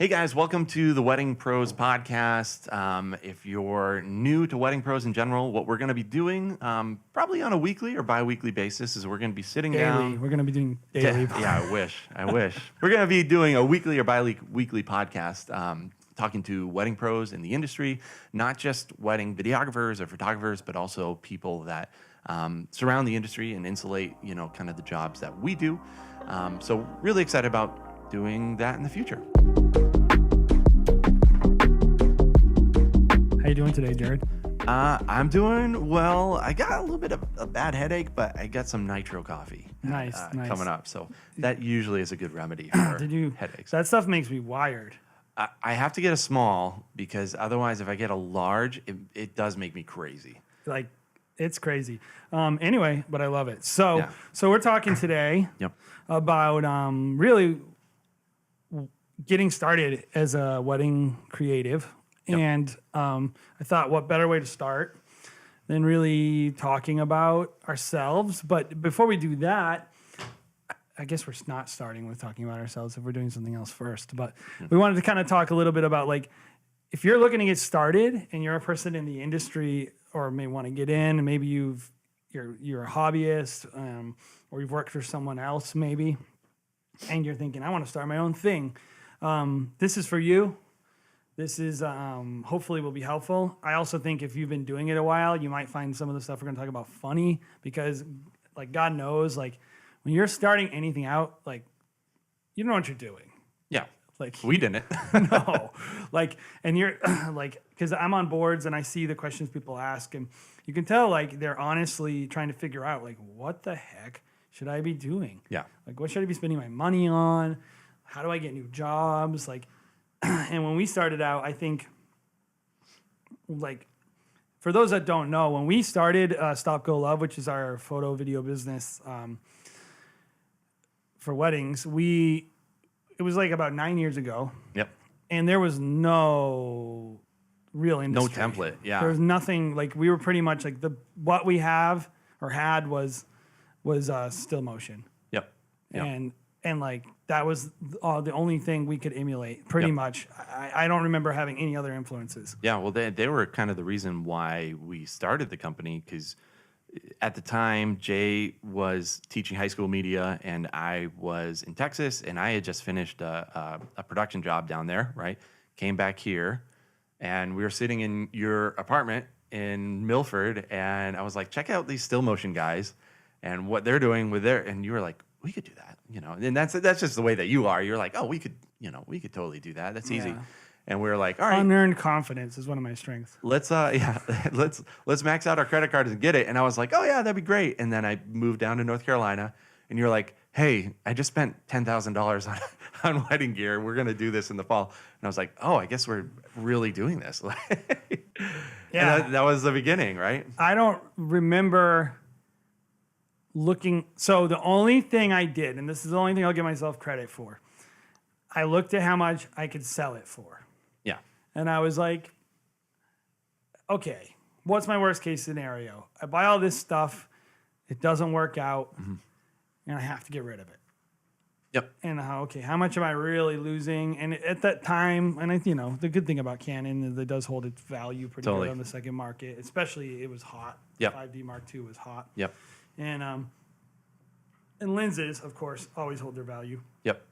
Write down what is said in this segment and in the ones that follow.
Hey guys, welcome to the Wedding Pros podcast. If you're new to Wedding Pros in general, what we're going to be doing probably on a weekly or bi-weekly basis is we're going to be sitting Daily. down. We're going to be doing daily. Yeah, I wish. We're going to be doing a weekly or bi-weekly podcast talking to wedding pros in the industry, not just wedding videographers or photographers, but also people that surround the industry and insulate, kind of the jobs that we do. So really excited about doing that in the future. How you doing today, Jared? I'm doing well. I got a little bit of a bad headache, but I got some nitro coffee Nice. coming up. So that usually is a good remedy for headaches. That stuff makes me wired. I have to get a small because otherwise if I get a large, it does make me crazy. Like, it's crazy. Anyway, but I love it. So, Yeah. so we're talking today Yep. about really getting started as a wedding creative. Yep. And I thought, what better way to start than really talking about ourselves? But before we do that, I guess we're not starting with talking about ourselves if we're doing something else first. But we wanted to kind of talk a little bit about, like, if you're looking to get started and you're a person in the industry or may want to get in, and maybe you're a hobbyist or you've worked for someone else maybe, and you're thinking, I want to start my own thing. This is for you. This is hopefully will be helpful. I also think if you've been doing it a while, you might find some of the stuff we're going to talk about funny because, like, God knows, like, when you're starting anything out, like, you don't know what you're doing. Yeah. Like, We didn't. no, like, and you're like, because I'm on boards and I see the questions people ask, and you can tell, like, they're honestly trying to figure out, like, what the heck should I be doing? Yeah. Like, what should I be spending my money on? How do I get new jobs? Like, and when we started out, I think, like, for those that don't know, when we started Stopgolove, which is our photo video business for weddings, it was like about 9 years ago, Yep. and there was no real industry. No template. Yeah. There was nothing. Like, we were pretty much like what we have or had was still motion. Yep. Yep. And like that was the only thing we could emulate, pretty Yep. much. I don't remember having any other influences. Yeah, well, they were kind of the reason why we started the company because at the time, Jay was teaching high school media and I was in Texas and I had just finished a production job down there, right? Came back here and we were sitting in your apartment in Milford and I was like, check out these still motion guys and what they're doing with and you were like, we could do that, and that's just the way that you are. You're like, oh, we could totally do that. That's easy. Yeah. And we were like, all right, Unearned confidence is one of my strengths. let's max out our credit cards and get it. And I was like, oh yeah, that'd be great. And then I moved down to North Carolina and you're like, hey, I just spent $10,000 on wedding gear. We're going to do this in the fall. And I was like, oh, I guess we're really doing this. Yeah. And that was the beginning, right? I don't remember looking. So the only thing I did, and this is the only thing I'll give myself credit for, I looked at how much I could sell it for. Yeah. And I was like, okay, what's my worst case scenario? I buy all this stuff, it doesn't work out, and I have to get rid of it. Yep. And how much am I really losing? And at that time, and the good thing about Canon is it does hold its value pretty Totally. good on the second market, especially it was hot. Yep. 5D Mark II was hot. Yep. And lenses, of course, always hold their value. Yep.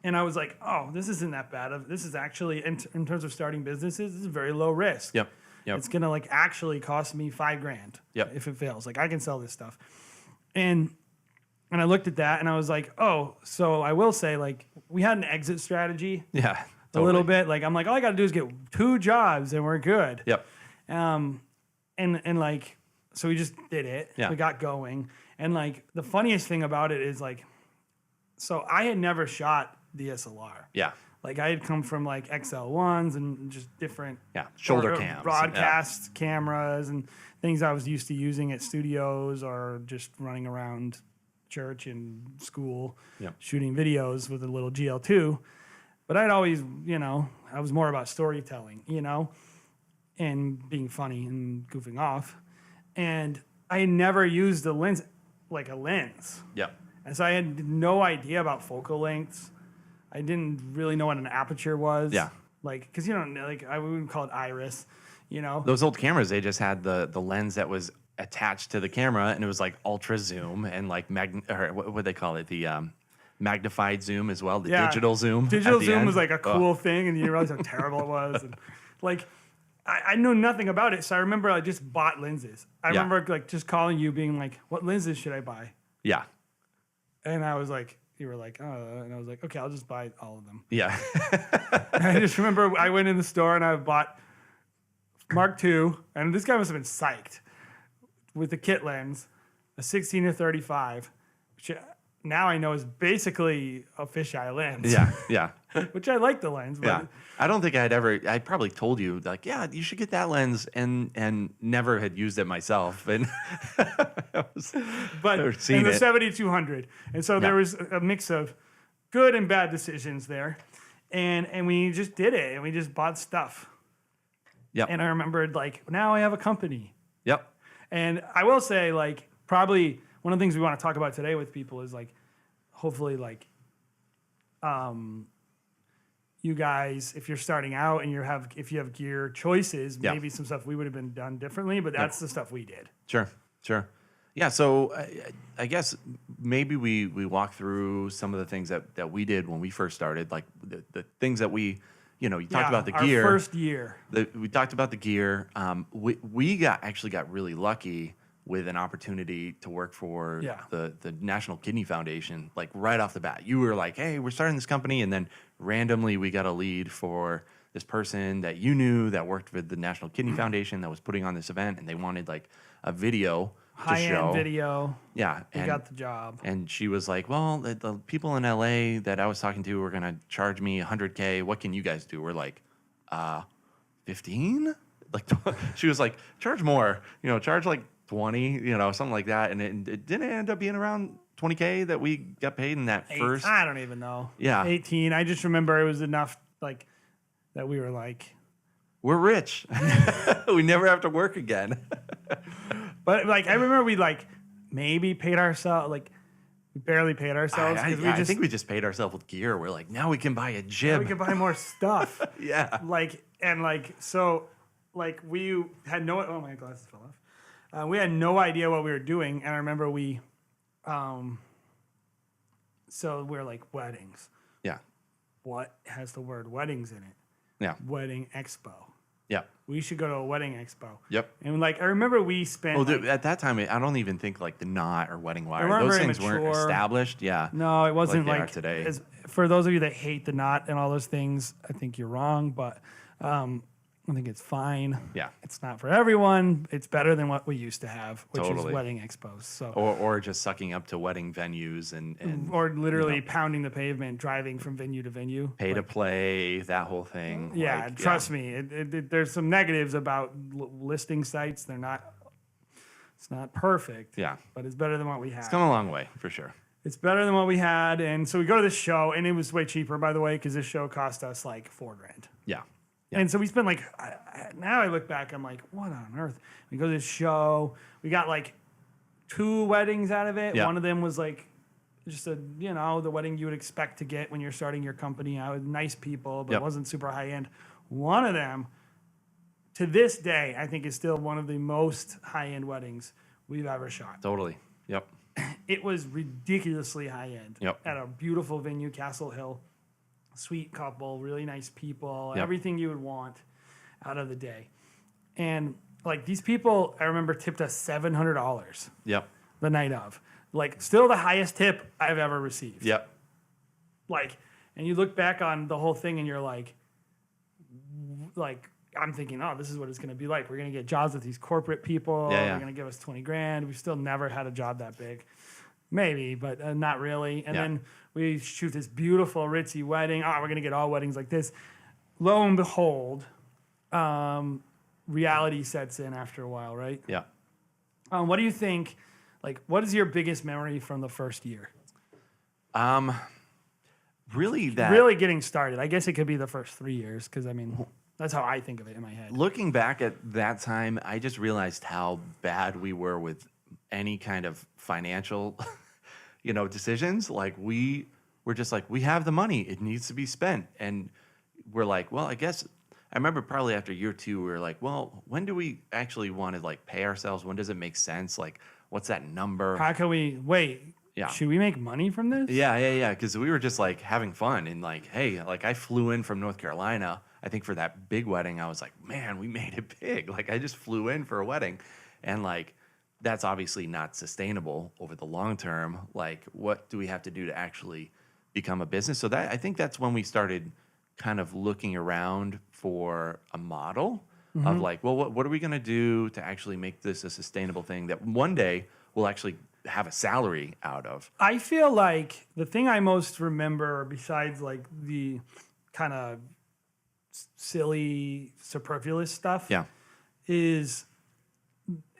And I was like, oh, this isn't that bad. This is actually, in terms of starting businesses, this is very low risk. Yep. Yep. It's going to, like, actually cost me $5,000 Yep. if it fails. Like, I can sell this stuff. And I looked at that and I was like, oh, so I will say, like, we had an exit strategy Yeah. a little bit. Like, I'm like, all I got to do is get 2 jobs and we're good. Yep. And like, so we just did it. Yeah. We got going. And, like, the funniest thing about it is, like, so I had never shot DSLR. Yeah. Like, I had come from, like, XL1s and just different Shoulder cams. broadcast cameras and things I was used to using at studios or just running around church and school shooting videos with a little GL2. But I'd always, I was more about storytelling, and being funny and goofing off. And I had never used a lens, like a lens. Yep. And so I had no idea about focal lengths. I didn't really know what an aperture was. Yeah. Like, because you don't like I wouldn't call it iris. You know. Those old cameras, they just had the lens that was attached to the camera, and it was like ultra zoom and like or what would they call it? The magnified zoom as well, the digital zoom. Digital zoom was like a cool thing, and you realize how terrible it was. And like, I know nothing about it, so I remember I just bought lenses. I remember like just calling you, being like, "What lenses should I buy?" Yeah. And I was like, you were like, "Oh," and I was like, "Okay, I'll just buy all of them." Yeah. And I just remember I went in the store and I bought Mark II, and this guy must have been psyched with the kit lens, a 16 to 35, which now I know is basically a fisheye lens. Yeah. Yeah. Which I like the lens. But Yeah. I don't think I probably told you like, yeah, you should get that lens, and never had used it myself. And but in the 7200. And so there was a mix of good and bad decisions there. And we just did it, and we just bought stuff. Yeah. And I remembered like, now I have a company. Yep. And I will say, like, probably one of the things we want to talk about today with people is like, hopefully, like, you guys, if you're starting out and if you have gear choices, maybe some stuff we would have been done differently, but that's the stuff we did. Sure. Yeah. So I guess maybe we walk through some of the things that we did when we first started, like the things that you talked about the gear. Our first year. We talked about the gear. We got really lucky with an opportunity to work for the National Kidney Foundation, like right off the bat. You were like, hey, we're starting this company. And then randomly we got a lead for this person that you knew that worked with the National Kidney Foundation that was putting on this event. And they wanted like a video to show. High-end video. Yeah. We got the job. And she was like, well, the people in LA that I was talking to were going to charge me $100K. What can you guys do? We're like, 15? Like, she was like, charge more, charge like 20, something like that. And it didn't end up being around 20K that we got paid in that first. I don't even know. Yeah. 18. I just remember it was enough like that we were like, we're rich. We never have to work again. But like, I remember we like maybe paid ourselves, like we barely paid ourselves. I think we just paid ourselves with gear. We're like, now we can buy a jib. We can buy more stuff. Yeah. So we had oh, my glasses fell off. We had no idea what we were doing. And I remember so we're like, weddings. Yeah. What has the word weddings in it? Yeah. Wedding expo. Yeah. We should go to a wedding expo. Yep. And like, I remember we spent. Well, dude, at that time, I don't even think like the knot or wedding wire. Those things weren't established. Yeah. No, it wasn't like they like are today. For those of you that hate the knot and all those things, I think you're wrong, but I think it's fine. Yeah. It's not for everyone. It's better than what we used to have, which is Totally. wedding expos. So Or just sucking up to wedding venues and or literally pounding the pavement, driving from venue to venue. Pay to play, that whole thing. Yeah, trust me. There's some negatives about listing sites. It's not perfect. Yeah. But it's better than what we had. It's come a long way, for sure. It's better than what we had. And so we go to this show, and it was way cheaper, by the way, because this show cost us like $4,000. Yeah. And so we spent like, now I look back, I'm like, what on earth? We go to this show. We got like 2 weddings out of it. Yeah. One of them was like just the wedding you would expect to get when you're starting your company. I was nice people, but it wasn't super high end. One of them, to this day, I think is still one of the most high end weddings we've ever shot. Totally. Yep. It was ridiculously high end. Yep. At a beautiful venue, Castle Hill. Sweet couple, really nice people, Yep. everything you would want out of the day. And like these people, I remember tipped us $700 Yep. the night of. Like still the highest tip I've ever received. Yep. Like, and you look back on the whole thing and you're like I'm thinking, oh, this is what it's going to be like. We're going to get jobs with these corporate people. Yeah. They're going to give us $20,000. We've still never had a job that big. Maybe, but not really. And then we shoot this beautiful ritzy wedding. Oh, we're going to get all weddings like this. Lo and behold, reality sets in after a while, right? Yeah. What do you think? Like, what is your biggest memory from the first year? Really getting started. I guess it could be the first 3 years because, I mean, that's how I think of it in my head. Looking back at that time, I just realized how bad we were with any kind of financial, decisions. Like we we're just like, we have the money. It needs to be spent. And we're like, well, I guess I remember probably after year 2, we were like, well, when do we actually want to like pay ourselves? When does it make sense? Like, what's that number? How can we wait? Yeah. Should we make money from this? Yeah. Because we were just like having fun and like, hey, like I flew in from North Carolina. I think for that big wedding, I was like, man, we made it big. Like I just flew in for a wedding, and like that's obviously not sustainable over the long term. Like, what do we have to do to actually become a business? So that I think that's when we started kind of looking around for a model of like, well, what are we going to do to actually make this a sustainable thing that one day we'll actually have a salary out of? I feel like the thing I most remember, besides like the kind of silly, superfluous stuff, is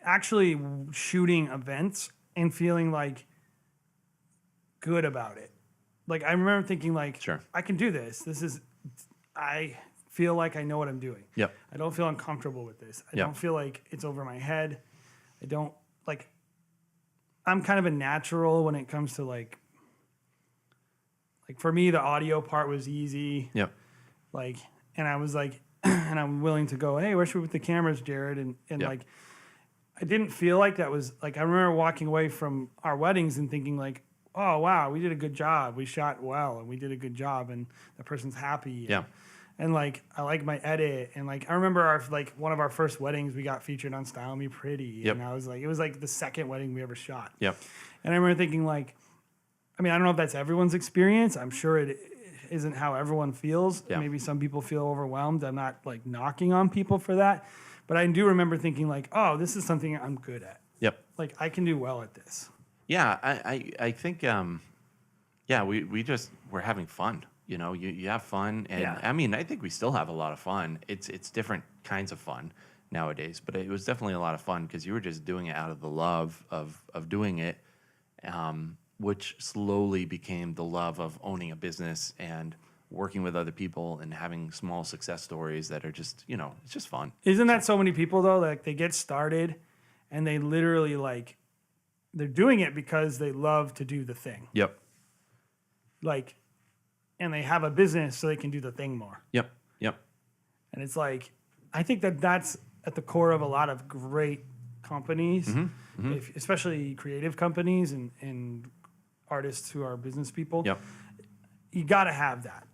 actually shooting events and feeling like good about it. Like I remember thinking like, I can do this. I feel like I know what I'm doing. Yep. I don't feel uncomfortable with this. I don't feel like it's over my head. I don't like, I'm kind of a natural when it comes to like for me, the audio part was easy. Yep. Like, and I was like, and I'm willing to go, hey, where should we put the cameras, Jared? And like, I didn't feel like that was like, I remember walking away from our weddings and thinking like, oh, wow, we did a good job. We shot well and we did a good job and the person's happy. And like, I like my edit. And like, I remember one of our first weddings, we got featured on Style Me Pretty. And I was like, it was like the second wedding we ever shot. And I remember thinking like, I mean, I don't know if that's everyone's experience. I'm sure it isn't how everyone feels. Maybe some people feel overwhelmed. I'm not like knocking on people for that. But I do remember thinking like, oh, this is something I'm good at. Like I can do well at this. Yeah, I think, we're having fun. You know, you have fun, and I mean, I think we still have a lot of fun. It's different kinds of fun nowadays, but it was definitely a lot of fun because you were just doing it out of the love of doing it, which slowly became the love of owning a business and working with other people and having small success stories that are just, you know, it's just fun. Isn't that so many people though? Like they get started, and they literally like they're doing it because they love to do the thing. Like. And they have a business so they can do the thing more. And it's like, I think that's at the core of a lot of great companies, especially creative companies and artists who are business people. You got to have that.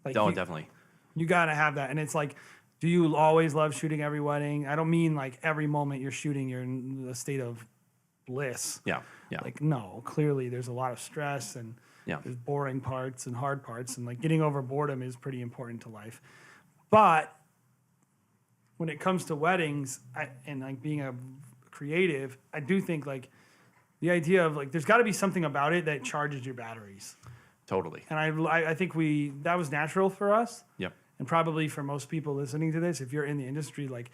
Like definitely. You got to have that. And it's like, do you always love shooting every wedding? I don't mean like every moment you're shooting, you're in a state of bliss. Like, no, clearly there's a lot of stress and there's boring parts and hard parts, and like getting over boredom is pretty important to life. But when it comes to weddings and like being a creative, I do think like the idea of like there's got to be something about it that charges your batteries. Totally. And I think that was natural for us. And probably for most people listening to this, if you're in the industry, like,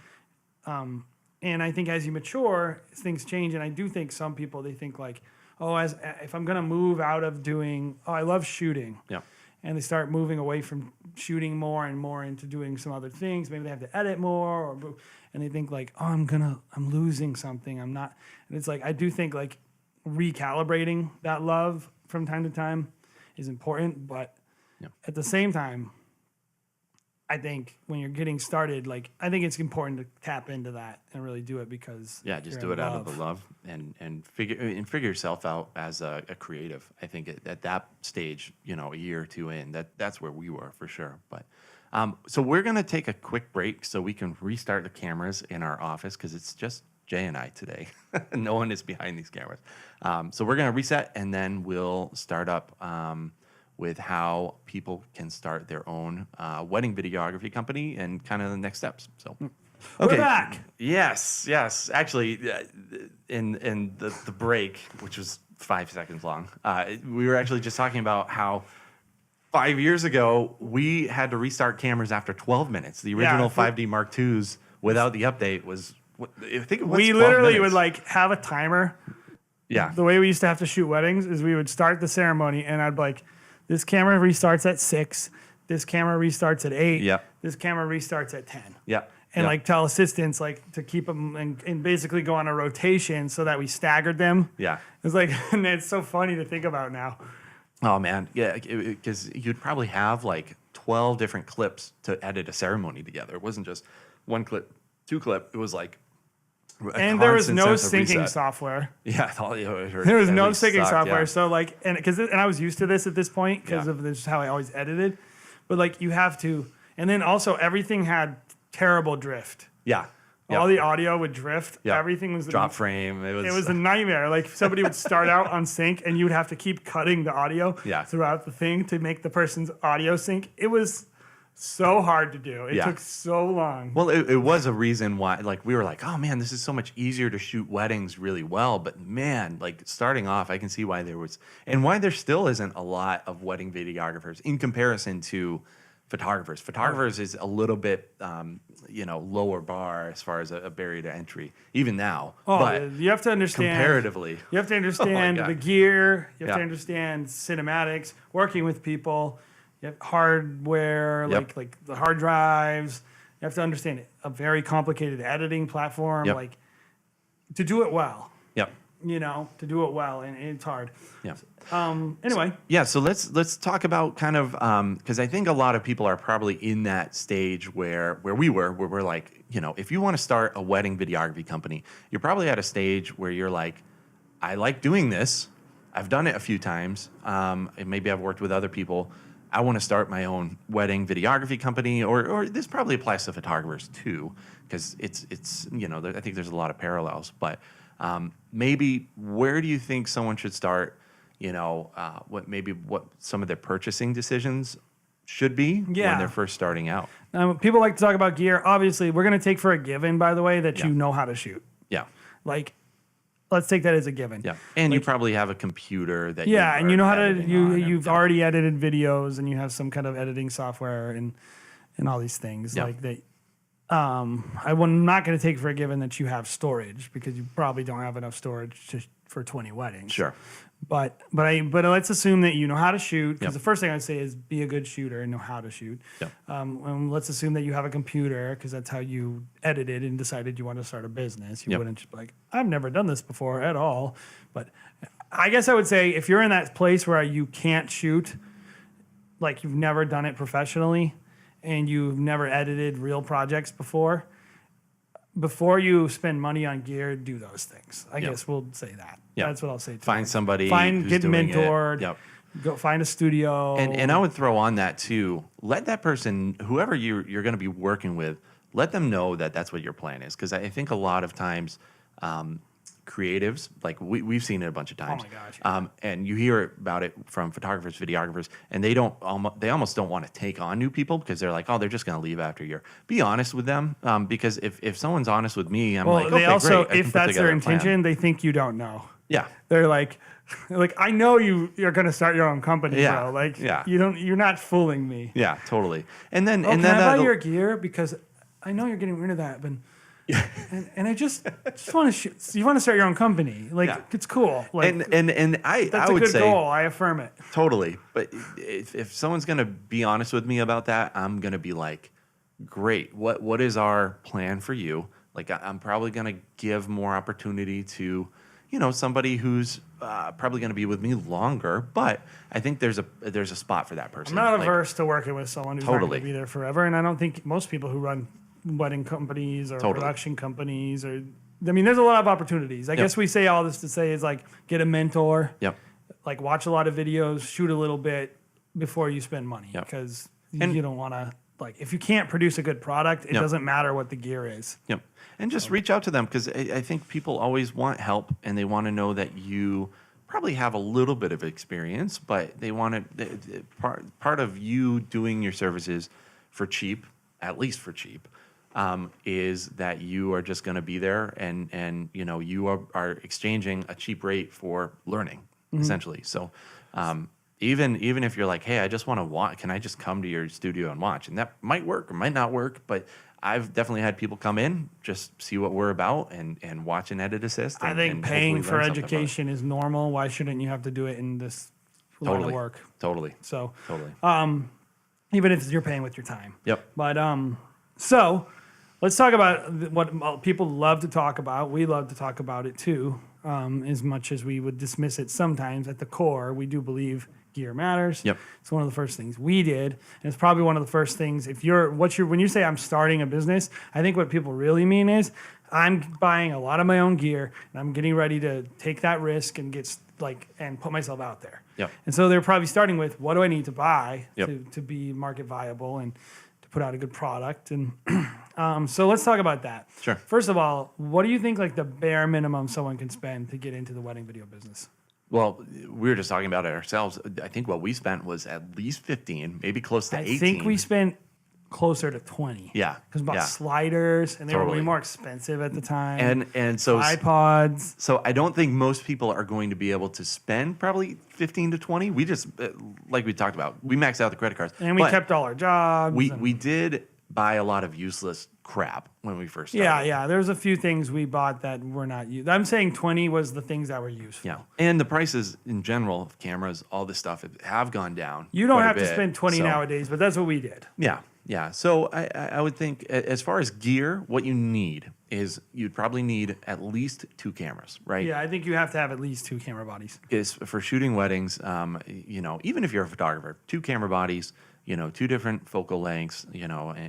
and I think as you mature, things change. And I do think some people, they think like, oh, if I'm going to move out of doing, I love shooting. And they start moving away from shooting more and more into doing some other things. Maybe they have to edit more, and they think like, oh, I'm losing something. I'm not. And it's like, I do think like recalibrating that love from time to time is important. But at the same time, I think when you're getting started, like I think it's important to tap into that and really do it because just do it out of the love and figure yourself out as a creative. I think at that stage, you know, a year or two in, that's where we were for sure. But so we're gonna take a quick break so we can restart the cameras in our office because it's just Jay and I today. No one is behind these cameras. So we're gonna reset and then we'll start up. With how people can start their own wedding videography company and kind of the next steps. So, okay. We're back. Yes. Actually, in the break, which was 5 seconds long, we were actually just talking about how 5 years ago we had to restart cameras after 12 minutes. The original 5D Mark IIs without the update was, I think it was. We 12 literally minutes. would like have a timer. The way we used to have to shoot weddings is we would start the ceremony and I'd be like, this camera restarts at 6. This camera restarts at 8. This camera restarts at 10. And like tell assistants like to keep them and basically go on a rotation so that we staggered them. It's like, and it's so funny to think about now. Oh man, yeah, because you'd probably have like 12 different clips to edit a ceremony together. It wasn't just one clip, two clip. It was like a And there was constant no sense of syncing reset. software. Yeah, I thought There was no least syncing sucked, software. yeah. So like, and I was used to this at this point because Yeah. of this is how I always edited. But like, you have to, and then also everything had terrible drift. Yeah. All the audio would drift. Yeah. Everything was Drop frame. It It was a nightmare. Like somebody would start out on sync, and you would have to keep cutting the audio Yeah. throughout the thing to make the person's audio sync. It was so hard to do. It Yeah. took so long. Well, it was a reason why, like, we were like, oh man, this is so much easier to shoot weddings really well. But man, like, starting off, I can see why why there still isn't a lot of wedding videographers in comparison to photographers. Photographers is a little bit, lower bar as far as a barrier to entry, even now. Oh, but you have to understand comparatively, You have to understand God. the gear. You have to Yeah. understand cinematics, working with people. You have hardware, Yep. like the hard drives. You have to understand a very complicated editing platform, Yep. like to do it well. yep, To do it well, and it's hard. yeah. Anyway, Yeah, so let's talk about kind of because I think a lot of people are probably in that stage where we're like, if you want to start a wedding videography company, you're probably at a stage where you're like, I like doing this. I've done it a few times. And maybe I've worked with other people. I want to start my own wedding videography company, or this probably applies to photographers too, because it's I think there's a lot of parallels. But maybe where do you think someone should start? What some of their purchasing decisions should be when Yeah. they're first starting out. people like to talk about gear. Obviously, we're going to take for a given, by the way, that Yeah. you know how to shoot. Yeah, Like, let's take that as a given. yeah, and you probably have a computer that Yeah, and you know how to you've yeah. already edited videos, and you have some kind of editing software and all these things Yeah. like that. I'm not going to take for a given that you have storage, because you probably don't have enough storage for 20 weddings. Sure. But let's assume that you know how to shoot, because Yep. the first thing I'd say is be a good shooter and know how to shoot. Yep. And let's assume that you have a computer, because that's how you edited and decided you want to start a business. You Yep. wouldn't just be like, I've never done this before at all. But I guess I would say if you're in that place where you can't shoot, like you've never done it professionally and you've never edited real projects before you spend money on gear, do those things. I Yep. guess we'll say that. Yep. That's what I'll say. Find somebody, who's Get doing mentored. It. Yep. Go find a studio. And I would throw on that too. Let that person, whoever you're going to be working with, let them know that that's what your plan is. Because I think a lot of times, creatives, like we've seen it a bunch of times. Oh my gosh, yeah. And you hear about it from photographers, videographers, and they almost don't want to take on new people because they're like, oh, they're just going to leave after a year. Be honest with them, because if someone's honest with me, I'm like, okay, they also, great. I can if put that's together their a plan. intention, they think you don't know. Yeah. They're like, I know you're going to start your own company, Yeah, bro. Like, yeah. you're not fooling me. Yeah, totally. And then, Oh, and can then I buy your gear? Because I know you're getting rid of that, but and I just want to you want to start your own company. Like, Yeah. it's cool. Like, and I that's would a good say goal. I affirm it. totally. But if someone's gonna be honest with me about that, I'm gonna be like, great. What is our plan for you? Like, I'm probably gonna give more opportunity to, somebody who's probably gonna be with me longer. But I think there's a spot for that person. I'm not Like, averse to working with someone who's not Totally. going to be there forever, and I don't think most people who run wedding companies or Totally. production companies there's a lot of opportunities. I guess we say all this to say is like get a mentor, Yep. like watch a lot of videos, shoot a little bit before you spend money, Yep. because And- you don't want to, like, if you can't produce a good product, it Yep. doesn't matter what the gear is. Yep. And just reach out to them, because I think people always want help and they want to know that you probably have a little bit of experience, but they want to, part of you doing your services for cheap, at least for cheap, is that you are just going to be there and you are exchanging a cheap rate for learning, essentially. So even if you're like, hey, I just want to watch, can I just come to your studio and watch? And that might work or might not work, but I've definitely had people come in, just see what we're about and watch and edit assist. I And, think and paying hopefully for learn something from it. education is normal. Why shouldn't you have to do it in this line Totally. of work? Totally. So Totally. even if you're paying with your time. Yep. But so let's talk about what people love to talk about. We love to talk about it too, as much as we would dismiss it sometimes. At the core, we do believe gear matters. Yep. It's one of the first things we did. And it's probably one of the first things, when you say I'm starting a business, I think what people really mean is I'm buying a lot of my own gear and I'm getting ready to take that risk and and put myself out there. Yep. And so they're probably starting with, what do I need to buy Yep. to be market viable and to put out a good product? And so let's talk about that. Sure. First of all, what do you think like the bare minimum someone can spend to get into the wedding video business? Well, we were just talking about it ourselves. I think what we spent was at least 15, maybe close to 18. I think we spent closer to 20. Yeah. Because bought yeah. sliders, and they were Totally. way more expensive at the time. And so iPods. So I don't think most people are going to be able to spend probably 15 to 20. We just, like we talked about, we maxed out the credit cards. And we But kept all our jobs. we did buy a lot of useless crap when we first started. Yeah. There's a few things we bought that were not used. I'm saying 20 was the things that were useful. Yeah. And the prices in general of cameras, all this stuff have gone down. You don't quite a have to bit. spend 20 So, nowadays, but that's what we did. Yeah. Yeah. So I would think as far as gear, what you need is you'd probably need at least 2 cameras, right? Yeah, I think you have to have at least 2 camera bodies. Is for shooting weddings, even if you're a photographer, 2 camera bodies, 2 different focal lengths,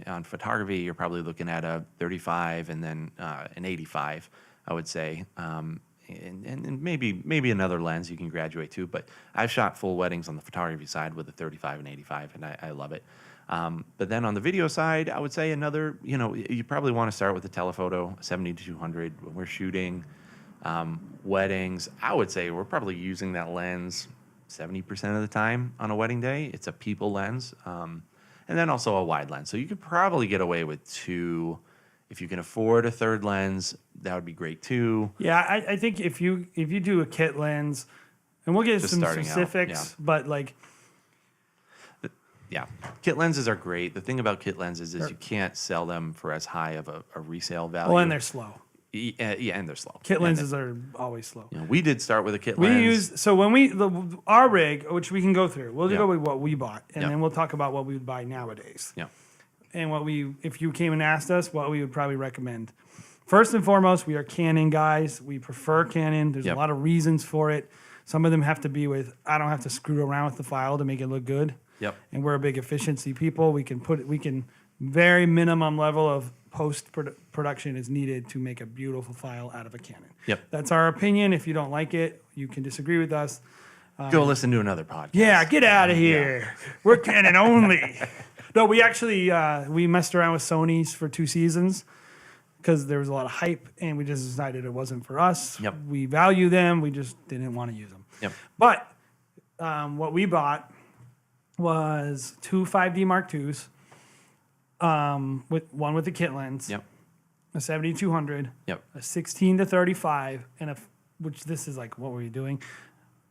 on photography, you're probably looking at a 35 and then an 85, I would say. And maybe another lens you can graduate to, but I've shot full weddings on the photography side with a 35 and 85, and I love it. But then on the video side, I would say another, you probably want to start with a telephoto 70 to 200 when we're shooting weddings. I would say we're probably using that lens 70% of the time on a wedding day. It's a people lens, and then also a wide lens. So you could probably get away with 2. If you can afford a third lens, that would be great too. Yeah, I think if you do a kit lens, and we'll get Just some starting out, specifics, but like, Yeah, kit lenses are great. The thing about kit lenses is you can't sell them for as high of a resale value. well, and they're slow. Yeah, and they're slow. Kit And lenses are always slow. we did start with a kit We lens. use so when our rig, which we can go through. We'll Yeah. go with what we bought, and Yeah. then we'll talk about what we would buy nowadays. Yeah. And if you came and asked us, what we would probably recommend. First and foremost, we are Canon guys. We prefer Canon. There's Yep. a lot of reasons for it. Some of them have to be with, I don't have to screw around with the file to make it look good. Yep. And we're a big efficiency people. We can very minimum level of post production is needed to make a beautiful file out of a Canon. Yep. That's our opinion. If you don't like it, you can disagree with us. Go listen to another podcast. Yeah, get out of here. We're Canon only. No, we actually we messed around with Sony's for 2 seasons because there was a lot of hype, and we just decided it wasn't for us. Yep. We value them. We just didn't want to use them. Yep. But what we bought was 2 5D Mark IIs, with the kit lens, Yep. a 70-200, Yep. a 16 to 35, and which this is like, what were you doing?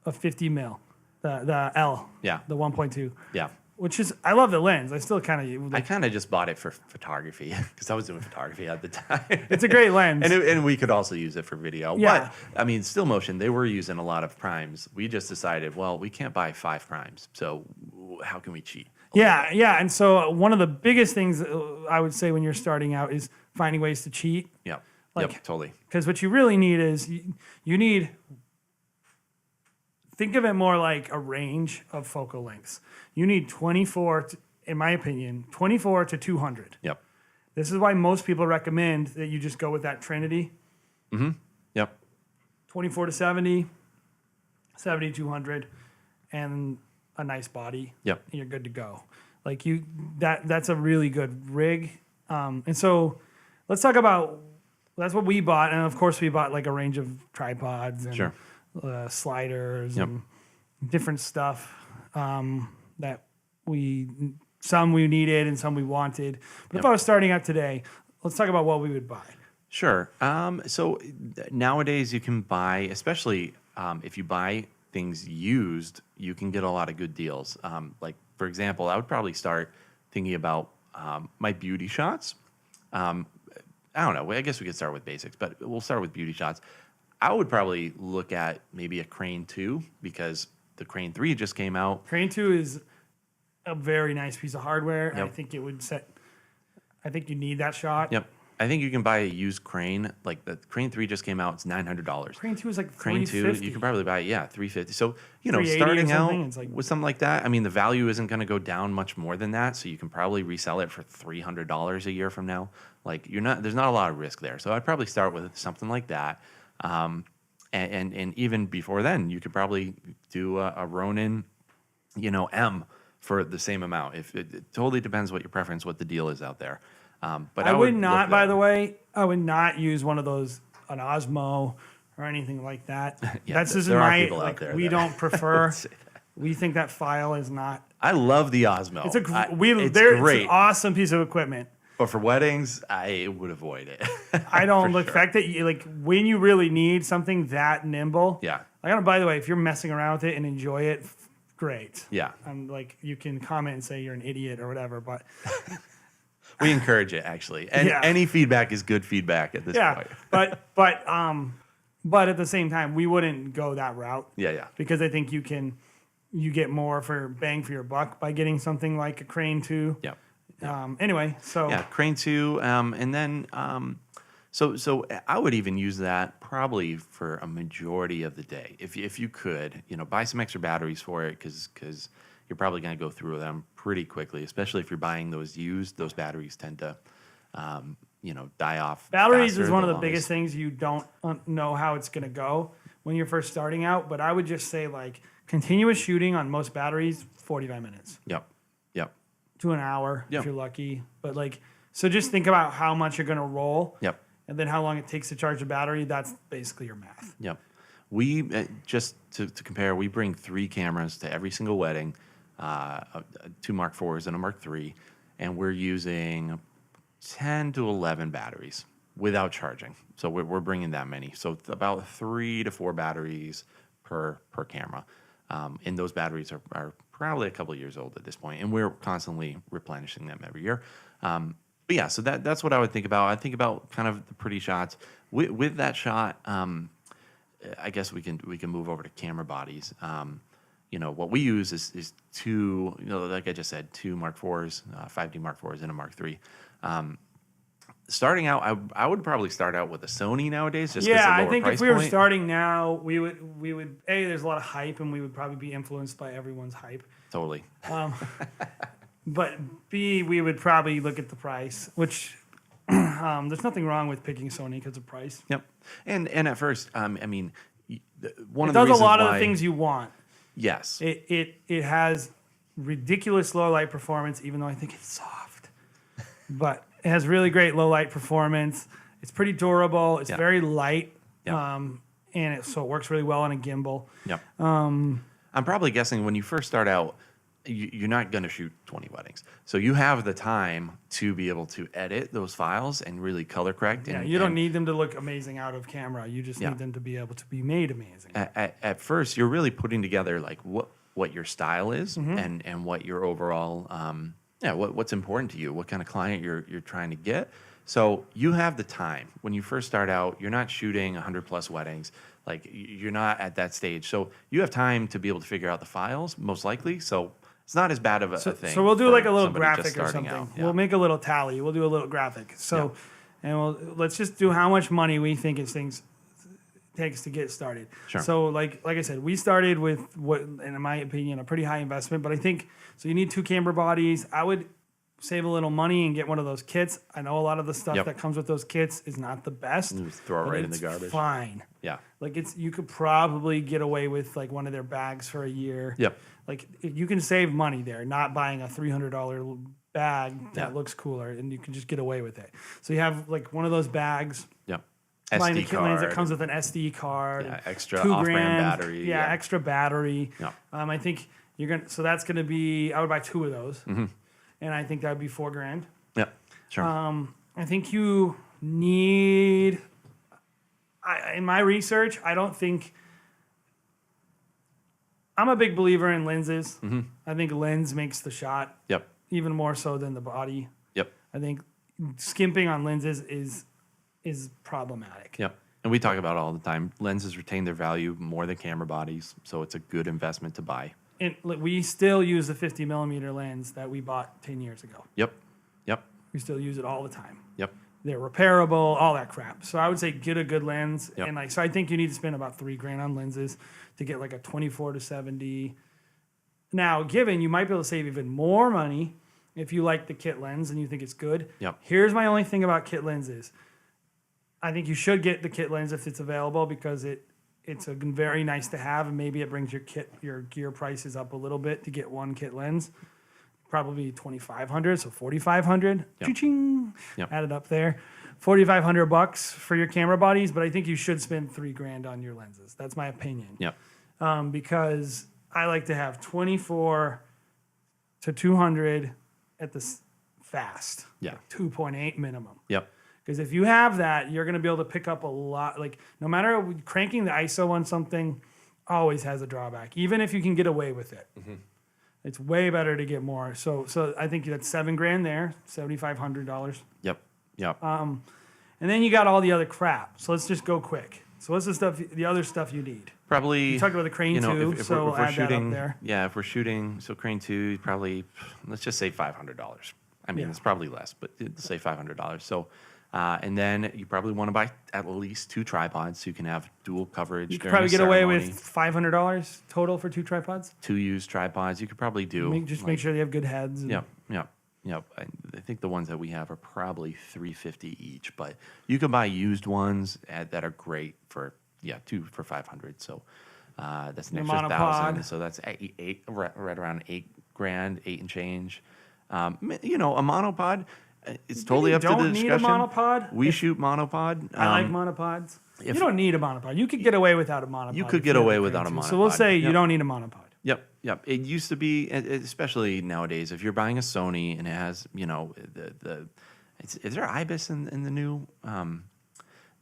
A 50 mil, the L, Yeah. the 1.2. Yeah. Which is, I love the lens. I still kind of, I kind of just bought it for photography because I was doing photography at the time. it's a great lens. And we could also use it for video. Yeah. But, I mean, still motion, they were using a lot of primes. We just decided, well, we can't buy 5 primes. So how can we cheat? yeah. And so one of the biggest things I would say when you're starting out is finding ways to cheat. Yep. Like- Yep, totally. Because what you really need is you need, think of it more like a range of focal lengths. You need 24, in my opinion, 24 to 200. Yep. This is why most people recommend that you just go with that Trinity. Yep. 24 to 70, 70 200, and a nice body. Yep. And you're good to go. Like that's a really good rig. And so let's talk about, that's what we bought. And of course we bought like a range of tripods and Sure. sliders Yep. and different stuff that some we needed and some we wanted. But if I was starting out today, let's talk about what we would buy. Sure. So nowadays you can buy, especially if you buy things used, you can get a lot of good deals. Like, for example, I would probably start thinking about my beauty shots. I don't know. I guess we could start with basics, but we'll start with beauty shots. I would probably look at maybe a Crane 2 because the Crane 3 just came out. Crane 2 is a very nice piece of hardware. Yep. I think you need that shot. Yep. I think you can buy a used crane. Like the Crane 3 just came out. It's $900. Crane 2 is like Crane 2, 350. you can probably buy, $350. So, 380 or starting out something, it's like- with something like that, I mean, the value isn't going to go down much more than that. So you can probably resell it for $300 a year from now. Like there's not a lot of risk there. So I'd probably start with something like that. And even before then, you could probably do a Ronin, M for the same amount. If it totally depends what your preference, what the deal is out there. But I would not, by the way, I would not use one of those, an Osmo or anything like that. Yeah, That's just there are my, people out there we that- don't prefer. say We think that file is not. I love the Osmo. It's It's it's great. an awesome piece of equipment. But for weddings, I would avoid it. I don't For the sure. fact that you when you really need something that nimble. Yeah. I gotta, by the way, if you're messing around with it and enjoy it, great. Yeah. You can comment and say you're an idiot or whatever, but We encourage it, actually. And Yeah. any feedback is good feedback at this yeah. point. But at the same time, we wouldn't go that route. Yeah. Because I think you get more for bang for your buck by getting something like a Crane 2. Yeah. Anyway, so Yeah, Crane 2. And then, so I would even use that probably for a majority of the day. If you could, buy some extra batteries for it because you're probably going to go through them pretty quickly, especially if you're buying those used. Those batteries tend to, die off. batteries faster is one of the longest. biggest things you don't know how it's going to go when you're first starting out. But I would just say continuous shooting on most batteries, 45 minutes Yep. to an hour Yep. if you're lucky. But so just think about how much you're going to roll. Yep. And then how long it takes to charge the battery. That's basically your math. Yep. We just to compare, we bring 3 cameras to every single wedding, 2 Mark IVs and a Mark III, and we're using 10 to 11 batteries without charging. So we're bringing that many. So it's about 3 to 4 batteries per camera, and those batteries are probably a couple of years old at this point, and we're constantly replenishing them every year. But yeah, so that's what I would think about. I think about kind of the pretty shots. With that shot, I guess we can move over to camera bodies. What we use is 2, like I just said, 2 Mark IVs, 5D Mark IVs, and a Mark III. Starting out, I would probably start out with a Sony nowadays, just because Yeah, the lower I think price if we were point. starting now, we would there's a lot of hype, and we would probably be influenced by everyone's hype. Totally. But B, we would probably look at the price, which there's nothing wrong with picking Sony because of price. Yep. And at first, I mean, one It of the does a reasons lot of why- the things you want. Yes. It has ridiculous low light performance, even though I think it's soft. But it has really great low light performance. It's pretty durable. It's Yeah. very light. Yeah. So it works really well on a gimbal. Yep. I'm probably guessing when you first start out, you're not going to shoot 20 weddings. So you have the time to be able to edit those files and really color correct. Yeah, And, you don't and need them to look amazing out of camera. You just Yeah. need them to be able to be made amazing. At first, you're really putting together like what your style is Mm-hmm. and what your overall, what's important to you, what kind of client you're trying to get. So you have the time. When you first start out, you're not shooting 100 plus weddings. Like you're not at that stage. So you have time to be able to figure out the files, most likely. So it's not as bad of a thing. So we'll do for like a little somebody just graphic or starting something. out. Yeah. We'll make a little tally. We'll do a little graphic. So, and let's just do how much money we think it takes to get started. Sure. So like I said, we started with what, in my opinion, a pretty high investment. But I think so. You need 2 camera bodies. I would save a little money and get one of those kits. I know a lot of the stuff Yep. that comes with those kits is not the best. You just throw it but right in the it's garbage. Fine. Yeah. You could probably get away with one of their bags for a year. Yep. You can save money there, not buying a $300 bag that Yeah. looks cooler, and you can just get away with it. So you have one of those bags. Yep. Buying the SD kit lens that card. comes with an SD card. Yeah, extra $2 off-brand grand, battery, Yeah, yeah. extra battery. Yeah. I think so that's gonna be. I would buy 2 of those, and I think that would be $4 grand. Yep. Sure. I think you need. In my research, I don't think. I'm a big believer in lenses. I think lens makes the shot Yep. even more so than the body. Yep. I think skimping on lenses is problematic. Yep. And we talk about it all the time. Lenses retain their value more than camera bodies, so it's a good investment to buy. And we still use the 50 millimeter lens that we bought 10 years ago. Yep. Yep. We still use it all the time. Yep. they're repairable, all that crap. So I would say get a good lens, Yep. and like so I think you need to spend about $3,000 on lenses to get like a 24-70. Now, given you might be able to save even more money if you like the kit lens and you think it's good. Yep. Here's my only thing about kit lenses. I think you should get the kit lens if it's available because it's a very nice to have, and maybe it brings your gear prices up a little bit to get one kit lens. Probably $2,500, so $4,500. Yep. Ching, Yep. add it up there. $4,500 for your camera bodies, but I think you should spend $3,000 on your lenses. That's my opinion. Yep. Because I like to have 24 to 200 at the fast. Yeah. Like 2.8 minimum. Yep. Because if you have that, you're going to be able to pick up a lot. Like no matter cranking the ISO on something, always has a drawback. Even if you can get away with it, it's way better to get more. So I think that's $7,000 there, $7,500. Yep. Yep. And then you got all the other crap. So let's just go quick. So what's the other stuff you need? Probably. You talked about the crane too, so we're add shooting, that up there. Yeah, if we're shooting, so crane 2, probably, let's just say $500. I mean, Yeah. it's probably less, but let's say $500. So, and then you probably want to buy at least 2 tripods so you can have dual coverage. You could during probably a get away ceremony. with $500 total for 2 tripods. 2 used tripods. You could probably do. Make sure they have good heads. And Yep. I think the ones that we have are probably $350 each, but you can buy used ones that are great for 2 for $500. So that's an Your extra monopod. $1,000. So that's right around $8,000, 8 and change. A monopod. It's totally up to the don't need a discussion. monopod. We shoot monopod. I like monopods. You don't need a monopod. You could get away without a monopod. You could if get have away the without a crane too. So we'll monopod. say you Yep. don't need a monopod. Yep. It used to be, especially nowadays, if you're buying a Sony and it has, is there IBIS in the new,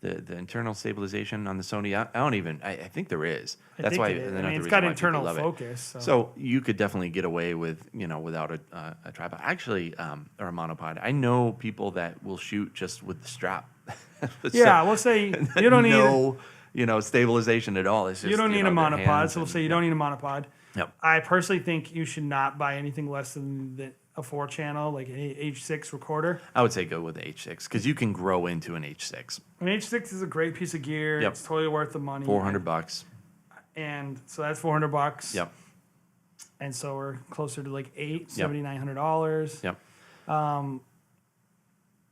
the internal stabilization on the Sony? I think there is. That's why. It's got internal focus. So you could definitely get away with, without a tripod. Actually, or a monopod. I know people that will shoot just with the strap. Yeah, we'll say you don't need stabilization at all. It's just, you don't need a their monopod. hands So we'll and- say you don't need a monopod. Yep. I personally think you should not buy anything less than a 4-channel, like an H6 recorder. I would say go with the H6 because you can grow into an H6. An H6 is a great piece of gear. Yep. It's totally worth the money. $400. And so that's $400. Yep. And so we're closer to like Yep. $7,900. Yep.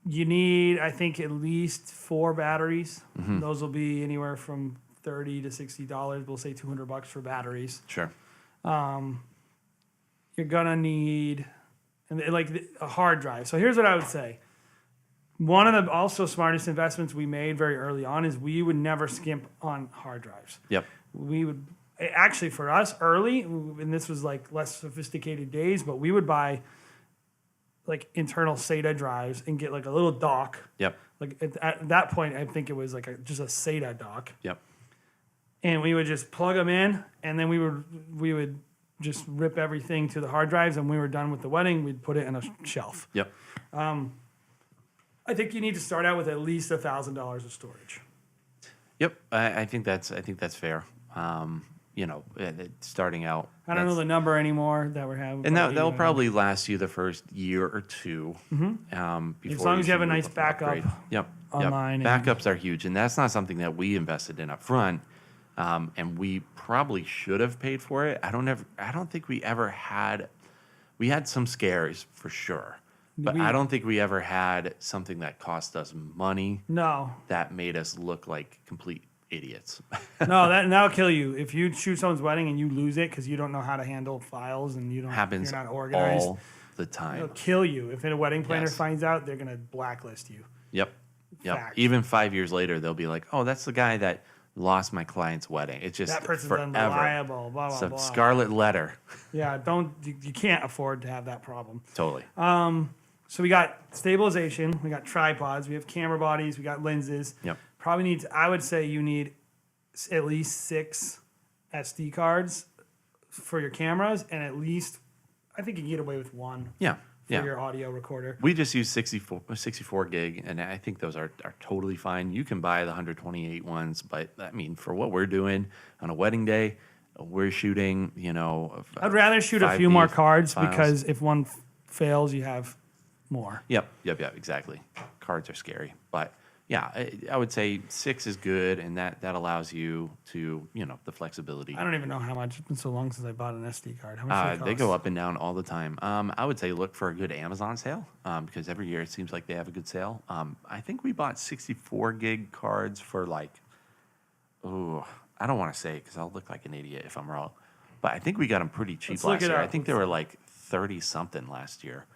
You need, I think, at least 4 batteries. Mm-hmm. Those will be anywhere from $30 to $60. We'll say $200 for batteries. Sure. You're gonna need a hard drive. So here's what I would say. One of the also smartest investments we made very early on is we would never skimp on hard drives. Yep. We would actually, for us early, and this was like less sophisticated days, but we would buy like internal SATA drives and get like a little dock. Yep. Like at that point, I think it was like just a SATA dock. Yep. And we would just plug them in, and then we would just rip everything to the hard drives. And when we were done with the wedding, we'd put it in a shelf. Yep. I think you need to start out with at least $1,000 of storage. Yep. I think that's fair. Starting out. I don't know the number anymore that we're having. And that'll probably last you the first year or two. as long as you have a nice backup. Yep. Online Yep. Backups are huge, and that's not something that we invested in up front. And we probably should have paid for it. I don't think we ever had. We had some scares for sure, but I don't think we ever had something that cost us money. No. That made us look like complete idiots. No, that'll kill you. If you shoot someone's wedding and you lose it because you don't know how to handle files and you're Happens not organized, all the time. it'll kill you. If a wedding planner Yes. finds out, they're gonna blacklist you. Yep. Fact. Even 5 years later, they'll be like, "Oh, that's the guy that lost my client's wedding." It's just That person's forever. unreliable. Blah blah It's a blah. scarlet letter. Yeah, you can't afford to have that problem. Totally. So we got stabilization, we got tripods, we have camera bodies, we got lenses. Yep. I would say you need at least 6 SD cards for your cameras, and at least, I think you can get away with 1 Yeah. for your audio recorder. We just use 64 gig, and I think those are totally fine. You can buy the 128 ones, but I mean, for what we're doing on a wedding day, we're shooting, I'd rather shoot a few 5D more cards files. because if one fails, you have more. Yep, exactly. cards are scary. But yeah, I would say 6 is good, and that allows you to, the flexibility. I don't even know how much. It's been so long since I bought an SD card. How much do They go up and down all the time. I would say look for a good Amazon sale because every year it seems like they have a good sale. I think we bought 64 gig cards for like, I don't want to say because I'll look like an idiot if I'm wrong, but I think we got them pretty cheap last year. I think they were like 30 something last year.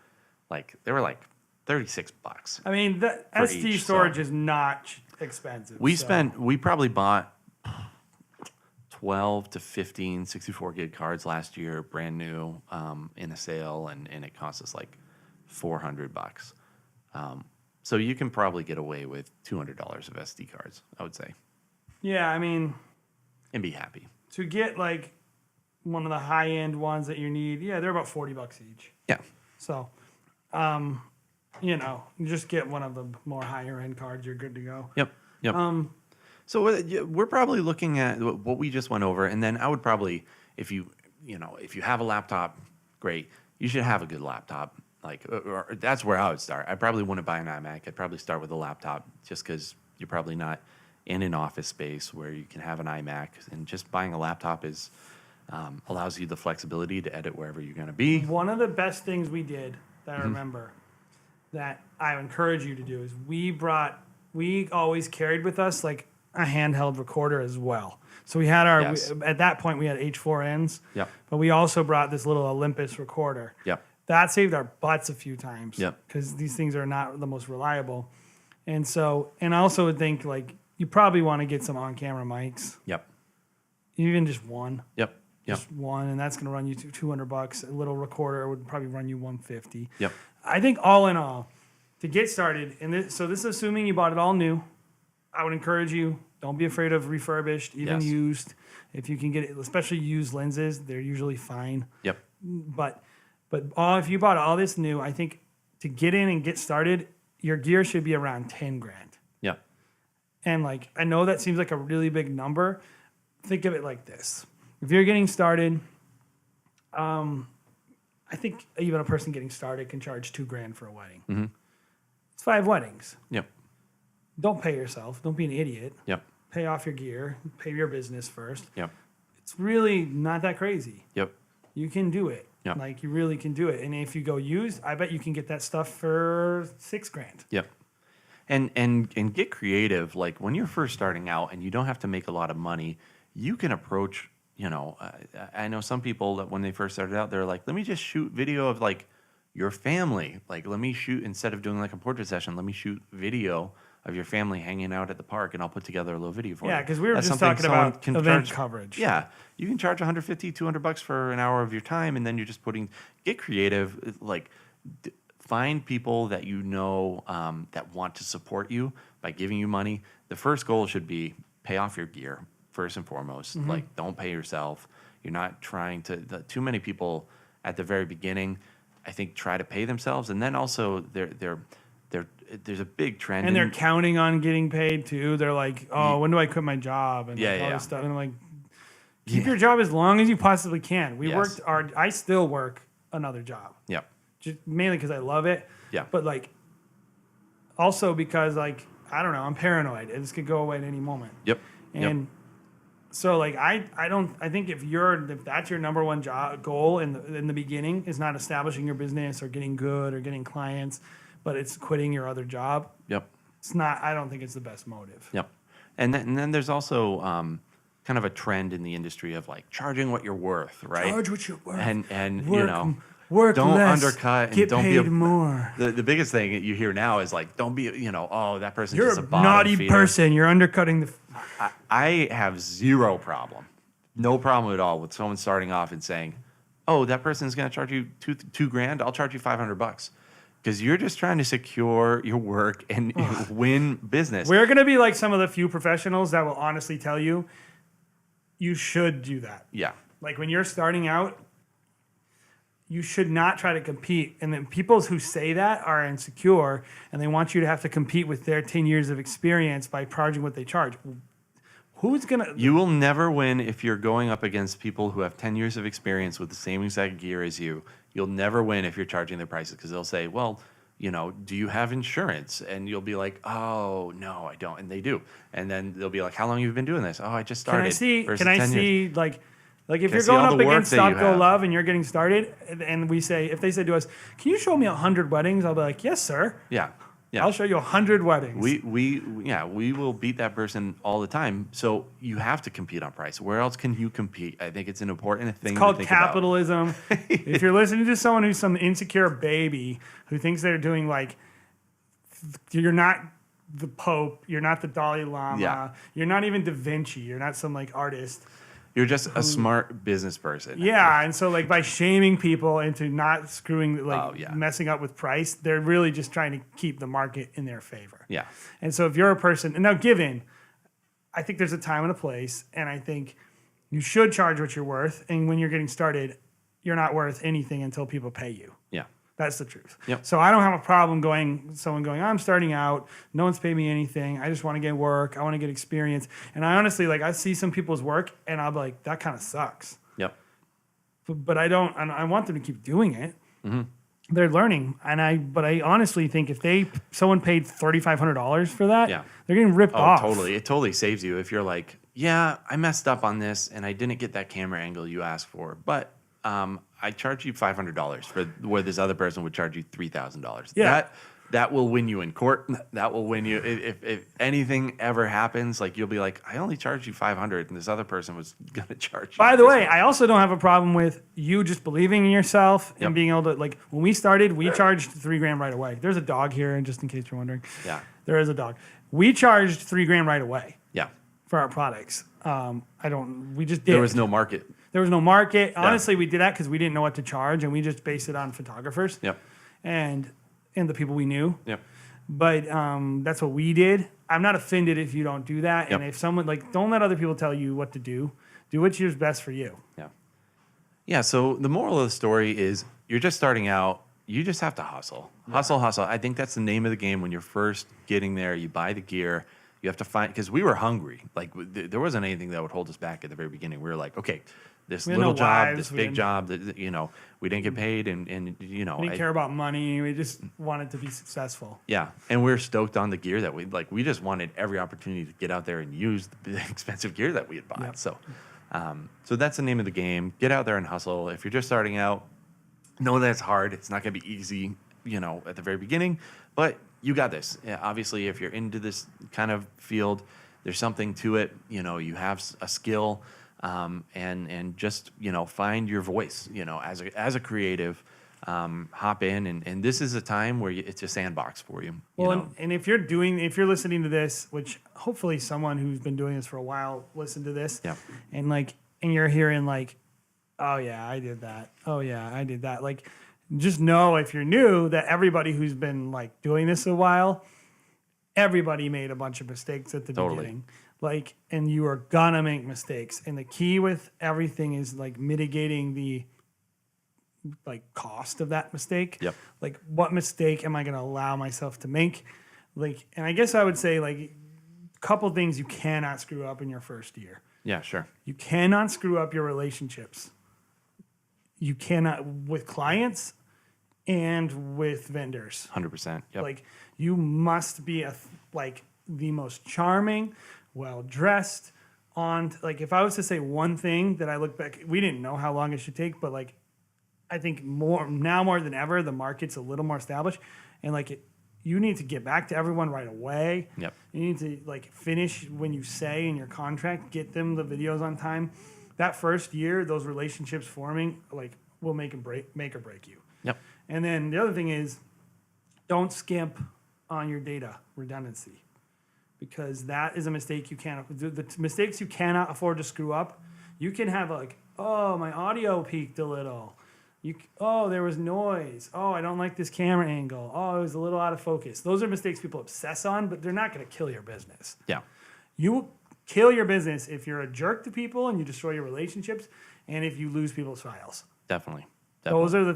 Like they were like $36. I mean, the SD storage is not expensive. We probably bought 12 to 15 64 gig cards last year, brand new, in a sale, and it cost us like $400. So you can probably get away with $200 of SD cards, I would say. Yeah, I mean, and be happy. To get like one of the high end ones that you need, they're about $40 each. Yeah. So, you just get one of the more higher end cards, you're good to go. Yep. So we're probably looking at what we just went over, and then I would probably, if you have a laptop, great. You should have a good laptop. Or that's where I would start. I probably wouldn't buy an iMac. I'd probably start with a laptop, just because you're probably not in an office space where you can have an iMac, and just buying a laptop is allows you the flexibility to edit wherever you're going to be. One of the best things we did that I remember that I encourage you to do is we always carried with us like a handheld recorder as well. So we had at that point we had H4Ns, but we also brought this little Olympus recorder. Yep. That saved our butts a few times. Yep. Because these things are not the most reliable. And I also would think like you probably want to get some on-camera mics. Yep. Even just one. Yep. Just one, and that's going to run you $200. A little recorder would probably run you $150. Yep. I think all in all, to get started, so this is assuming you bought it all new. I would encourage you, don't be afraid of refurbished, even used. If you can get it, especially used lenses, they're usually fine. Yep. But if you bought all this new, I think to get in and get started, your gear should be around $10,000. Yep. And like I know that seems like a really big number. Think of it like this. If you're getting started, I think even a person getting started can charge $2,000 for a wedding. Mm-hmm. It's 5 weddings. Yep. Don't pay yourself. Don't be an idiot. Yep. Pay off your gear. Pay your business first. Yep. It's really not that crazy. Yep. You can do it. Yep. Like you really can do it. And if you go used, I bet you can get that stuff for $6,000. Yep. And get creative. Like when you're first starting out and you don't have to make a lot of money, you can approach. I know some people that when they first started out, they're like, let me just shoot video of like your family. Like, let me shoot, instead of doing like a portrait session, let me shoot video of your family hanging out at the park, and I'll put together a little video for you. Yeah, because we were just talking about event coverage. Yeah, you can charge $150, $200 for an hour of your time, and then you're just get creative. Like, find people that that want to support you by giving you money. The first goal should be pay off your gear. First and foremost, like don't pay yourself. You're not trying to. Too many people at the very beginning, I think, try to pay themselves, and then also there's a big trend, and they're counting on getting paid too. They're like, oh, when do I quit my job? And all this stuff. And I'm like, keep your job as long as you possibly can. I still work another job. Yeah, just mainly because I love it. Yeah, but like also because like I don't know, I'm paranoid. This could go away at any moment. Yep, and. So like I think if that's your number one goal in the beginning is not establishing your business or getting good or getting clients, but it's quitting your other job. Yep. It's not. I don't think it's the best motive. Yep. And then there's also kind of a trend in the industry of like charging what you're worth, right? Charge what you're worth. And work don't less, undercut and get don't paid be more. The biggest thing that you hear now is like, don't be, that person's you're just a bottom naughty feeder. person. You're undercutting the. I have zero problem, no problem at all with someone starting off and saying, "Oh, that person's going to charge you $2,000. I'll charge you $500." Because you're just trying to secure your work and win business. We're going to be like some of the few professionals that will honestly tell you, you should do that. Yeah. Like when you're starting out, you should not try to compete. And then people who say that are insecure and they want you to have to compete with their 10 years of experience by charging what they charge. Who's going to... You will never win if you're going up against people who have 10 years of experience with the same exact gear as you. You'll never win if you're charging their prices because they'll say, well, do you have insurance? And you'll be like, oh, no, I don't. And they do. And then they'll be like, how long have you been doing this? Oh, I just started. Can I 10 years. see like if Can I you're see all going up the work against that you have? Stopgolove and you're getting started, and if they say to us, can you show me 100 weddings? I'll be like, yes, sir. Yeah. Yeah. I'll show you 100 weddings. We will beat that person all the time. So you have to compete on price. Where else can you compete? I think it's an important thing. It's called to think capitalism. If you're listening to someone who's some insecure baby who thinks they're doing like, you're not the Pope, you're not the Dalai Lama, you're not even Da Vinci, you're not some like artist. You're just a smart business person. Yeah, and so like by shaming people into not screwing, messing up with price, they're really just trying to keep the market in their favor. Yeah. And so if you're a person, and now given, I think there's a time and a place, and I think you should charge what you're worth. And when you're getting started, you're not worth anything until people pay you. Yeah. That's the truth. Yep. So I don't have a problem someone going, I'm starting out. No one's paid me anything. I just want to get work. I want to get experience. And I honestly, I see some people's work and I'll be like, that kind of sucks. Yep. But I don't, and I want them to keep doing it. Mm-hmm. They're learning. But I honestly think if someone paid $3,500 for that, they're getting ripped off. Totally. It totally saves you if you're like, yeah, I messed up on this and I didn't get that camera angle you asked for, but I charge you $500 for where this other person would charge you $3,000. Yeah. That will win you in court. That will win you. If anything ever happens, like you'll be like, I only charged you $500 and this other person was going to charge you. By the way, I also don't have a problem with you just believing in yourself and being able to, when we started, we charged $3,000 right away. There's a dog here, and just in case you're wondering. Yeah. There is a dog. We charged $3,000 right away. Yeah. For our products. We just did. There was no market. There was no market. Honestly, we did that because we didn't know what to charge, and we just based it on photographers. Yep. And the people we knew. Yep. But that's what we did. I'm not offended if you don't do that. Yep. And if someone, don't let other people tell you what to do. Do what's best for you. Yeah. Yeah, so the moral of the story is you're just starting out. You just have to hustle. Hustle. I think that's the name of the game when you're first getting there. You buy the gear. You have to find, because we were hungry. There wasn't anything that would hold us back at the very beginning. We were like, okay, this little job, this big job, we didn't get paid, and we didn't care about money. We just wanted to be successful. Yeah, and we're stoked on the gear that we just wanted every opportunity to get out there and use the expensive gear that we had bought. Yep. So that's the name of the game. Get out there and hustle. If you're just starting out, know that it's hard. It's not going to be easy, at the very beginning, but you got this. Yeah, obviously, if you're into this kind of field, there's something to it. You have a skill, and just find your voice. As a creative, hop in, and this is a time where it's a sandbox for you. And if you're listening to this, which hopefully someone who's been doing this for a while listened to this, and you're hearing oh yeah, I did that. Oh yeah, I did that. Just know if you're new that everybody who's been doing this a while, everybody made a bunch of mistakes at the beginning. And you are gonna make mistakes. And the key with everything is mitigating the cost of that mistake. Yep. What mistake am I gonna allow myself to make? And I guess I would say a couple things you cannot screw up in your first year. Yeah, sure. You cannot screw up your relationships. You cannot with clients and with vendors. 100%. Yep. You must be the most charming, well-dressed, if I was to say one thing that I look back, we didn't know how long it should take, but I think more than ever, the market's a little more established, and you need to get back to everyone right away. Yep. You need to finish when you say in your contract, get them the videos on time. That first year, those relationships forming will make or break you. Yep. And then the other thing is, don't skimp on your data redundancy, because that is a mistake you can't. The mistakes you cannot afford to screw up. You can have my audio peaked a little. There was noise. Oh, I don't like this camera angle. Oh, it was a little out of focus. Those are mistakes people obsess on, but they're not going to kill your business. Yeah. You will kill your business if you're a jerk to people and you destroy your relationships, and if you lose people's files. Definitely. Those are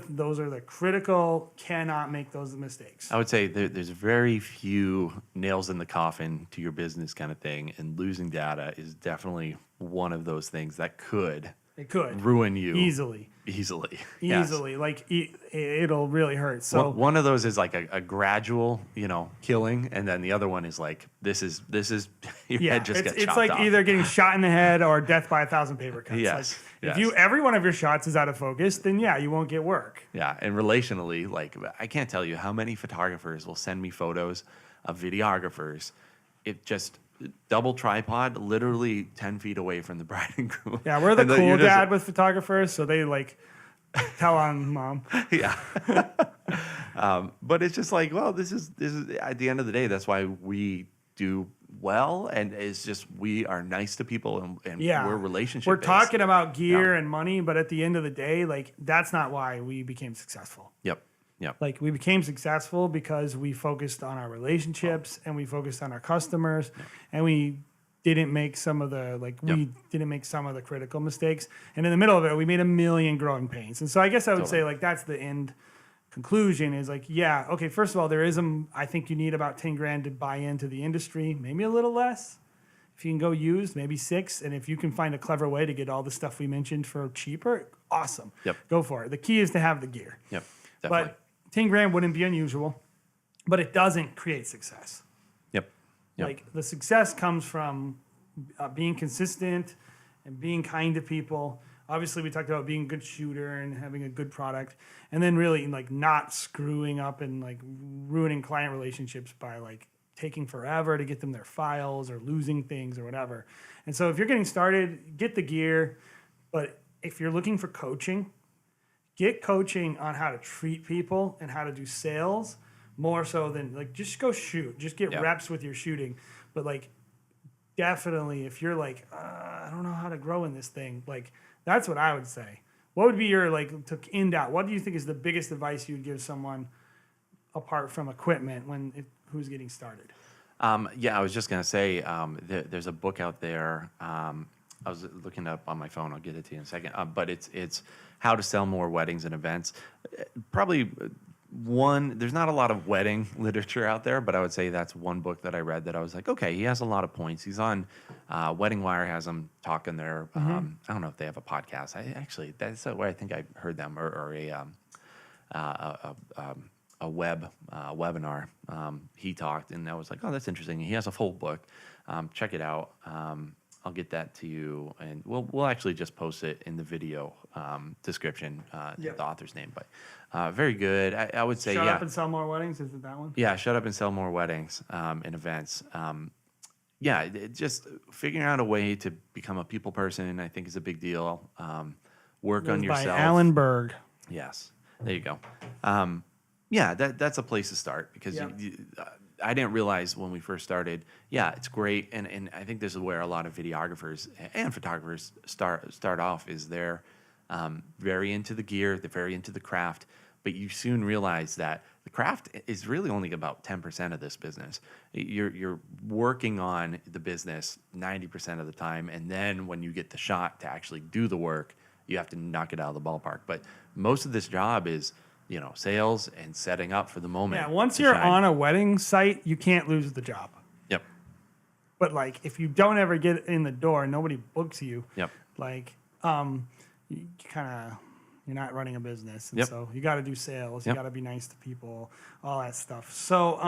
the critical. Cannot make those mistakes. I would say there's very few nails in the coffin to your business kind of thing, and losing data is definitely one of those things that could It could ruin you easily. Yes. Like it'll really hurt. So one of those is like a gradual, killing, and then the other one is like this is your head just gets chopped it's like off. either getting shot in the head or death by 1,000 paper cuts. Yes, Like, yes. if every one of your shots is out of focus, then you won't get work. Yeah, and relationally, like I can't tell you how many photographers will send me photos of videographers. It just double tripod, literally 10 feet away from the bride and groom. Yeah, we're the And cool you're just- dad with photographers, so they like tell on mom. Yeah. But it's just like, well, this is at the end of the day, that's why we do well, and it's just we are nice to people, and we're relationship We're based. talking about gear and money, but at the end of the day, like that's not why we became successful. Yep. Like we became successful because we focused on our relationships and we focused on our customers, and we didn't make some of the critical mistakes. And in the middle of it, we made a million growing pains. And so I guess I would say like that's the end conclusion is like, yeah, okay, first of all, I think you need about 10 grand to buy into the industry, maybe a little less. If you can go used, maybe 6. And if you can find a clever way to get all the stuff we mentioned for cheaper, awesome. Yep. Go for it. The key is to have the gear. Yep. Definitely. But 10 grand wouldn't be unusual, but it doesn't create success. Yep. Like the success comes from being consistent and being kind to people. Obviously, we talked about being a good shooter and having a good product, and then really like not screwing up and like ruining client relationships by like taking forever to get them their files or losing things or whatever. And so if you're getting started, get the gear. But if you're looking for coaching, get coaching on how to treat people and how to do sales more so than like just go shoot. Just get reps with your shooting. But like definitely if you're like, I don't know how to grow in this thing, like that's what I would say. What would be your like to end out? What do you think is the biggest advice you would give someone apart from equipment who's getting started? I was just gonna say there's a book out there. I was looking up on my phone. I'll get it to you in a second. But it's How to Sell More Weddings and Events. Probably there's not a lot of wedding literature out there, but I would say that's one book that I read that I was like, okay, he has a lot of points. He's on Wedding Wire, has him talking there. I don't know if they have a podcast. That's where I think I heard them or a webinar. He talked, and I was like, oh, that's interesting. He has a full book. Check it out. I'll get that to you, and we'll actually just post it in the video description, the author's name. But very good. I would say, Shut Up and Sell More Weddings. Is it that one? Yeah, Shut Up and Sell More Weddings and Events. Just figuring out a way to become a people person, I think, is a big deal. Work on yourself. By Alan Berg. Yes, there you go. That's a place to start because I didn't realize when we first started. Yeah, it's great, and I think this is where a lot of videographers and photographers start off. Is they're very into the gear, they're very into the craft, but you soon realize that the craft is really only about 10% of this business. You're working on the business 90% of the time, and then when you get the shot to actually do the work, you have to knock it out of the ballpark. But most of this job is sales and setting up for the moment. Yeah, once you're on a wedding site, you can't lose the job. Yep. But like, if you don't ever get in the door, nobody books you. Yep. Like, you're not running a business, and Yep. so you got to do sales. Yep. You got to be nice to people, all that stuff. So,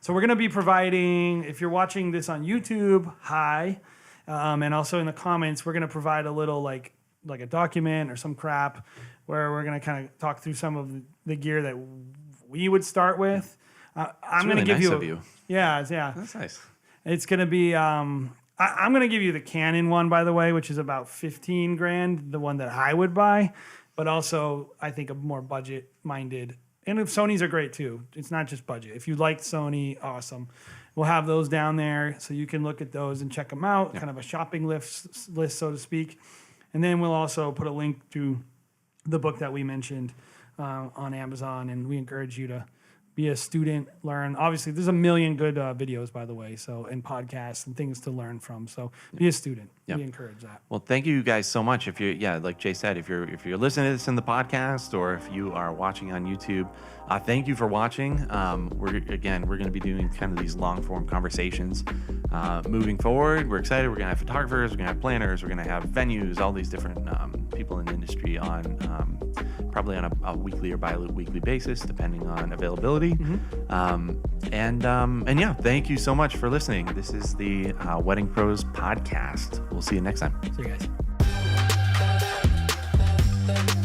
so we're gonna be providing. If you're watching this on YouTube, hi, and also in the comments, we're gonna provide a little like a document or some crap where we're going to kind of talk through some of the gear that we would start with. I'm going to give you. Yeah. That's nice. It's going to be. I'm going to give you the Canon one, by the way, which is about 15 grand, the one that I would buy, but also I think a more budget minded. And if Sony's are great too. It's not just budget. If you like Sony, awesome. We'll have those down there so you can look at those and check them out. Kind of a shopping list, so to speak. And then we'll also put a link to the book that we mentioned on Amazon, and we encourage you to be a student, learn. Obviously, there's a million good videos, by the way, and podcasts and things to learn from. So be a student. Yep. We encourage that. Well, thank you guys so much. If like Jay said, if you're listening to this in the podcast or if you are watching on YouTube, thank you for watching. We're going to be doing kind of these long form conversations moving forward. We're excited. We're going to have photographers. We're going to have planners. We're going to have venues. All these different people in the industry on probably on a weekly or bi-weekly basis, depending on availability. And yeah, thank you so much for listening. This is the Wedding Pros podcast. We'll see you next time. See you guys.